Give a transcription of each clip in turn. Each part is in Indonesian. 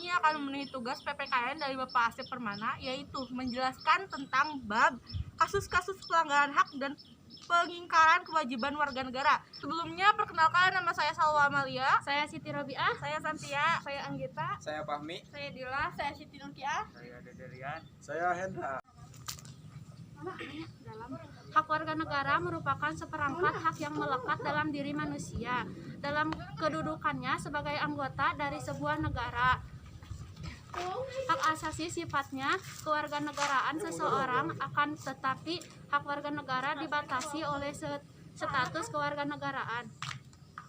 ini akan memenuhi tugas PPKN dari Bapak Asep Permana, yaitu menjelaskan tentang bab kasus-kasus pelanggaran hak dan pengingkaran kewajiban warga negara. Sebelumnya, perkenalkan, nama saya Salwa Amalia. Saya Siti Robiah. Saya Santia. Saya Anggita. Saya Fahmi. Saya Dila. Saya Siti Nurkiah. Saya Dederian. Saya Hendra. Hak warga negara merupakan seperangkat hak yang melekat dalam diri manusia dalam kedudukannya sebagai anggota dari sebuah negara. Hak asasi sifatnya kewarganegaraan seseorang, akan tetapi hak warga negara dibatasi oleh status kewarganegaraan.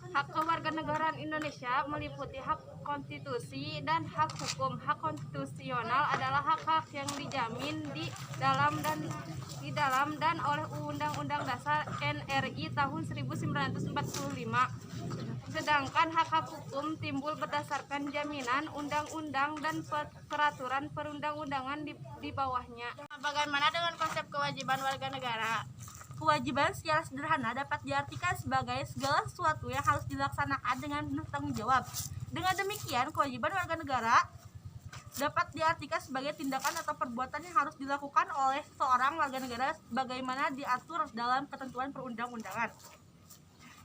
Hak kewarganegaraan Indonesia meliputi hak konstitusi dan hak hukum. Hak konstitusional adalah hak-hak yang dijamin di dalam dan oleh Undang-Undang Dasar NRI tahun 1945. Sedangkan hak-hak hukum timbul berdasarkan jaminan undang-undang dan peraturan perundang-undangan di bawahnya. Bagaimana dengan konsep kewajiban warga negara? Kewajiban secara sederhana dapat diartikan sebagai segala sesuatu yang harus dilaksanakan dengan bertanggung jawab. Dengan demikian, kewajiban warga negara dapat diartikan sebagai tindakan atau perbuatan yang harus dilakukan oleh seorang warga negara sebagaimana diatur dalam ketentuan perundang-undangan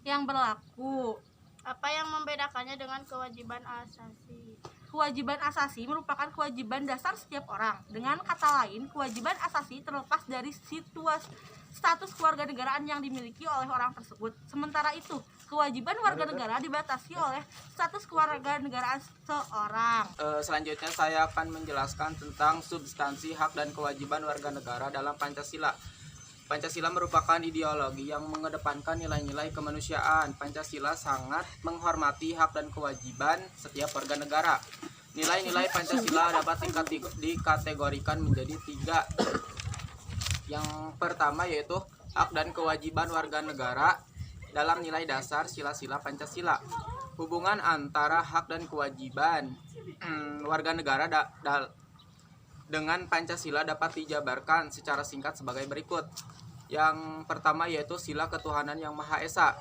yang berlaku. Apa yang membedakannya dengan kewajiban asasi? Kewajiban asasi merupakan kewajiban dasar setiap orang. Dengan kata lain, kewajiban asasi terlepas dari status kewarganegaraan yang dimiliki oleh orang tersebut. Sementara itu, kewajiban warga negara dibatasi oleh status kewarganegaraan seorang. Selanjutnya saya akan menjelaskan tentang substansi hak dan kewajiban warga negara dalam Pancasila. Pancasila merupakan ideologi yang mengedepankan nilai-nilai kemanusiaan. Pancasila sangat menghormati hak dan kewajiban setiap warga negara. Nilai-nilai Pancasila dapat dikategorikan menjadi 3. Yang pertama yaitu hak dan kewajiban warga negara dalam nilai dasar sila-sila Pancasila. Hubungan antara hak dan kewajiban warga negara dengan Pancasila dapat dijabarkan secara singkat sebagai berikut. Yang pertama yaitu sila ketuhanan yang Maha Esa,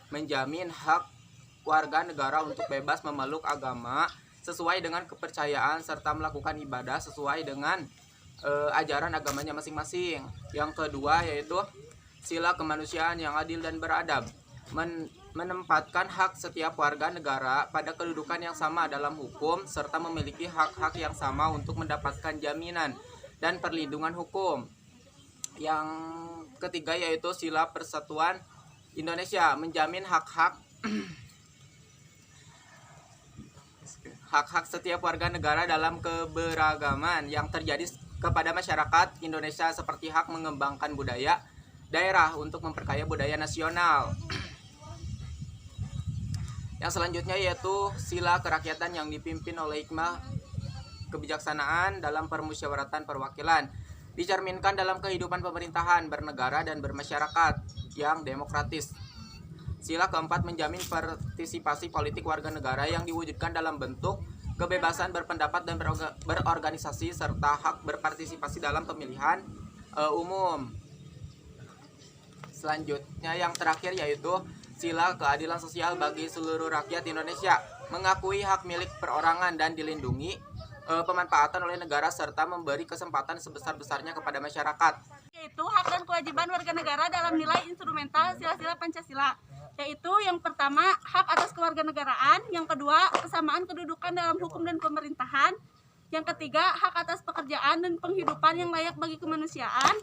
menjamin hak warga negara untuk bebas memeluk agama sesuai dengan kepercayaan serta melakukan ibadah sesuai dengan ajaran agamanya masing-masing. Yang kedua yaitu sila kemanusiaan yang adil dan beradab, menempatkan hak setiap warga negara pada kedudukan yang sama dalam hukum serta memiliki hak-hak yang sama untuk mendapatkan jaminan dan perlindungan hukum. Yang ketiga yaitu sila persatuan Indonesia, menjamin hak-hak setiap warga negara dalam keberagaman yang terjadi kepada masyarakat Indonesia, seperti hak mengembangkan budaya daerah untuk memperkaya budaya nasional. Yang selanjutnya yaitu sila kerakyatan yang dipimpin oleh hikmah kebijaksanaan dalam permusyawaratan perwakilan, dicerminkan dalam kehidupan pemerintahan, bernegara, dan bermasyarakat yang demokratis. Sila keempat menjamin partisipasi politik warga negara yang diwujudkan dalam bentuk kebebasan berpendapat dan berorganisasi serta hak berpartisipasi dalam pemilihan umum. Selanjutnya yang terakhir yaitu sila keadilan sosial bagi seluruh rakyat Indonesia, mengakui hak milik perorangan dan dilindungi pemanfaatan oleh negara serta memberi kesempatan sebesar-besarnya kepada masyarakat. Yaitu hak dan kewajiban warga negara dalam nilai instrumental sila-sila Pancasila. Yaitu yang pertama hak atas kewarganegaraan, yang kedua kesamaan kedudukan dalam hukum dan pemerintahan, yang ketiga hak atas pekerjaan dan penghidupan yang layak bagi kemanusiaan,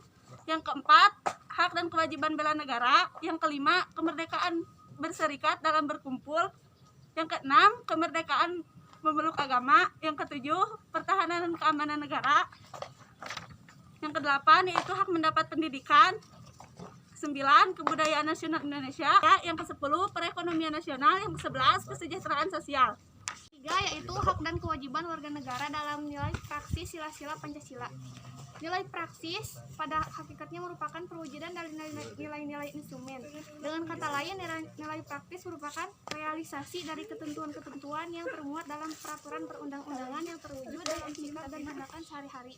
yang keempat hak dan kewajiban bela negara, yang kelima kemerdekaan berserikat dalam berkumpul, yang keenam kemerdekaan memeluk agama, yang ketujuh pertahanan dan keamanan negara, yang kedelapan yaitu hak mendapat pendidikan, 9 kebudayaan nasional Indonesia, yang ke-10 perekonomian nasional, yang ke-11 kesejahteraan sosial. 3 yaitu hak dan kewajiban warga negara dalam nilai praksis sila-sila Pancasila. Nilai praksis pada hakikatnya merupakan perwujudan dari nilai-nilai instrumen. Dengan kata lain, nilai praktis merupakan realisasi dari ketentuan-ketentuan yang termuat dalam peraturan perundang-undangan yang terwujud dalam sifat dan tindakan sehari-hari.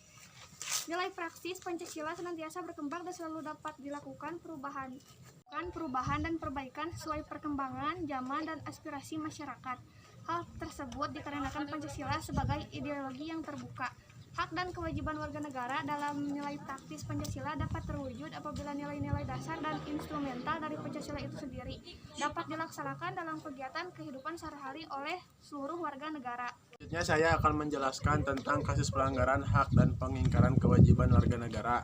Nilai praksis Pancasila senantiasa berkembang dan selalu dapat dilakukan perubahan dan perbaikan sesuai perkembangan zaman dan aspirasi masyarakat. Hal tersebut dikarenakan Pancasila sebagai ideologi yang terbuka. Hak dan kewajiban warga negara dalam nilai praktis Pancasila dapat terwujud apabila nilai-nilai dasar dan instrumental dari Pancasila itu sendiri dapat dilaksanakan dalam kegiatan kehidupan sehari-hari oleh seluruh warga negara. Selanjutnya saya akan menjelaskan tentang kasus pelanggaran hak dan pengingkaran kewajiban warga negara.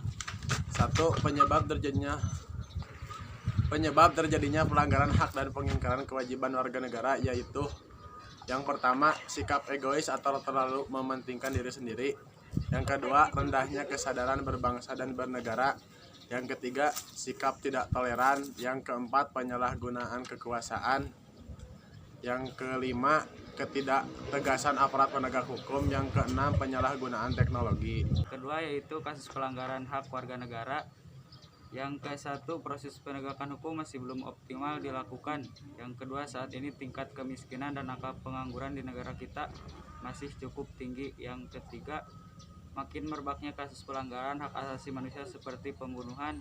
1. Penyebab terjadinya pelanggaran hak dan pengingkaran kewajiban warga negara yaitu yang pertama, sikap egois atau terlalu mementingkan diri sendiri. Yang kedua, rendahnya kesadaran berbangsa dan bernegara. Yang ketiga, sikap tidak toleran. Yang keempat, penyalahgunaan kekuasaan. Yang kelima, ketidaktegasan aparat penegak hukum. Yang keenam, penyalahgunaan teknologi. Kedua yaitu kasus pelanggaran hak warga negara. Yang ke-1, proses penegakan hukum masih belum optimal dilakukan. Yang kedua, saat ini tingkat kemiskinan dan angka pengangguran di negara kita masih cukup tinggi. Yang ketiga, makin merebaknya kasus pelanggaran hak asasi manusia seperti pembunuhan.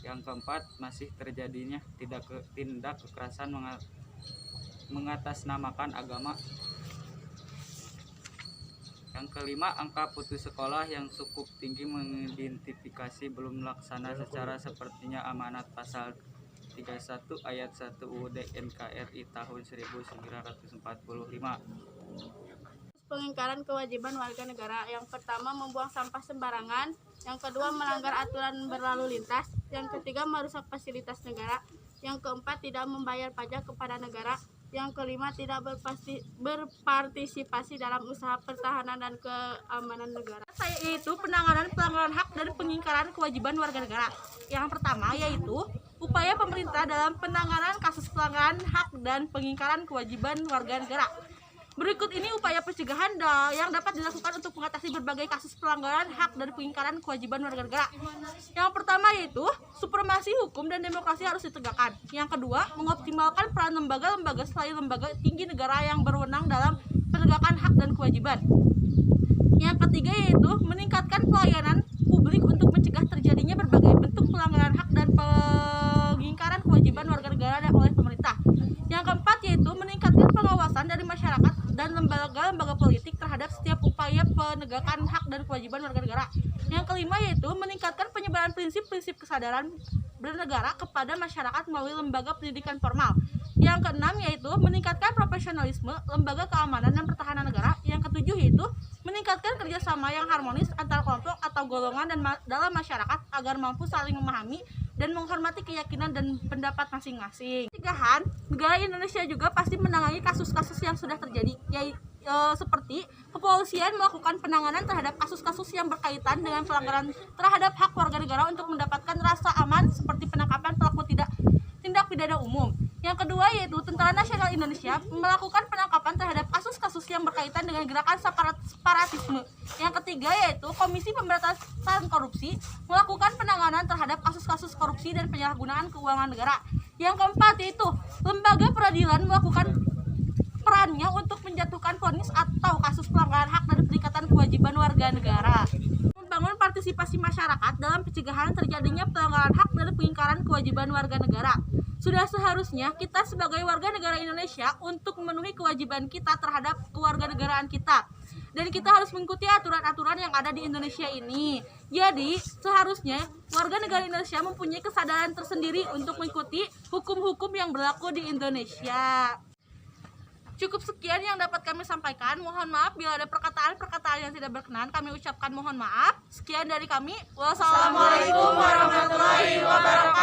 Yang keempat, masih terjadinya tindak kekerasan mengatasnamakan agama. Yang kelima, angka putus sekolah yang cukup tinggi mengidentifikasi belum laksana secara sepertinya amanat pasal 31 ayat 1 UUD NKRI tahun 1945. Pengingkaran kewajiban warga negara. Yang pertama, membuang sampah sembarangan. Yang kedua, melanggar aturan berlalu lintas. Yang ketiga, merusak fasilitas negara. Yang keempat, tidak membayar pajak kepada negara. Yang kelima, tidak berpartisipasi dalam usaha pertahanan dan keamanan negara. Yaitu penanganan pelanggaran hak dan pengingkaran kewajiban warga negara. Yang pertama yaitu upaya pemerintah dalam penanganan kasus pelanggaran hak dan pengingkaran kewajiban warga negara. Berikut ini upaya pencegahan yang dapat dilakukan untuk mengatasi berbagai kasus pelanggaran hak dan pengingkaran kewajiban warga negara. Yang pertama yaitu supremasi hukum dan demokrasi harus ditegakkan. Yang kedua, mengoptimalkan peran lembaga-lembaga selain lembaga tinggi negara yang berwenang dalam penegakan hak dan kewajiban. Yang ketiga yaitu meningkatkan pelayanan publik untuk mencegah terjadinya berbagai bentuk pelanggaran hak dan pengingkaran kewajiban warga negara oleh pemerintah. Yang keempat yaitu meningkatkan pengawasan dari masyarakat dan lembaga-lembaga politik terhadap setiap upaya penegakan hak dan kewajiban warga negara. Yang kelima yaitu meningkatkan penyebaran prinsip-prinsip kesadaran bernegara kepada masyarakat melalui lembaga pendidikan formal. Yang keenam yaitu meningkatkan profesionalisme lembaga keamanan dan pertahanan negara. Yang ketujuh yaitu meningkatkan kerjasama yang harmonis antar kelompok atau golongan dan dalam masyarakat agar mampu saling memahami dan menghormati keyakinan dan pendapat masing-masing. Pencegahan, negara Indonesia juga pasti menangani kasus-kasus yang sudah terjadi, yaitu seperti kepolisian melakukan penanganan terhadap kasus-kasus yang berkaitan dengan pelanggaran terhadap hak warga negara untuk mendapatkan rasa aman seperti penangkapan pelaku tindak pidana umum. Yang kedua yaitu Tentara Nasional Indonesia melakukan penangkapan terhadap kasus-kasus yang berkaitan dengan gerakan separatisme. Yang ketiga yaitu Komisi Pemberantasan Korupsi melakukan penanganan terhadap kasus-kasus korupsi dan penyalahgunaan keuangan negara. Yang keempat yaitu lembaga peradilan melakukan perannya untuk menjatuhkan vonis atau kasus pelanggaran hak dan peningkatan kewajiban warga negara. Membangun partisipasi masyarakat dalam pencegahan terjadinya pelanggaran hak dan pengingkaran kewajiban warga negara. Sudah seharusnya kita sebagai warga negara Indonesia untuk memenuhi kewajiban kita terhadap kewarganegaraan kita. Dan kita harus mengikuti aturan-aturan yang ada di Indonesia ini. Jadi, seharusnya warga negara Indonesia mempunyai kesadaran tersendiri untuk mengikuti hukum-hukum yang berlaku di Indonesia. Cukup sekian yang dapat kami sampaikan. Mohon maaf bila ada perkataan-perkataan yang tidak berkenan. Kami ucapkan mohon maaf. Sekian dari kami. Wassalamualaikum warahmatullahi wabarakatuh.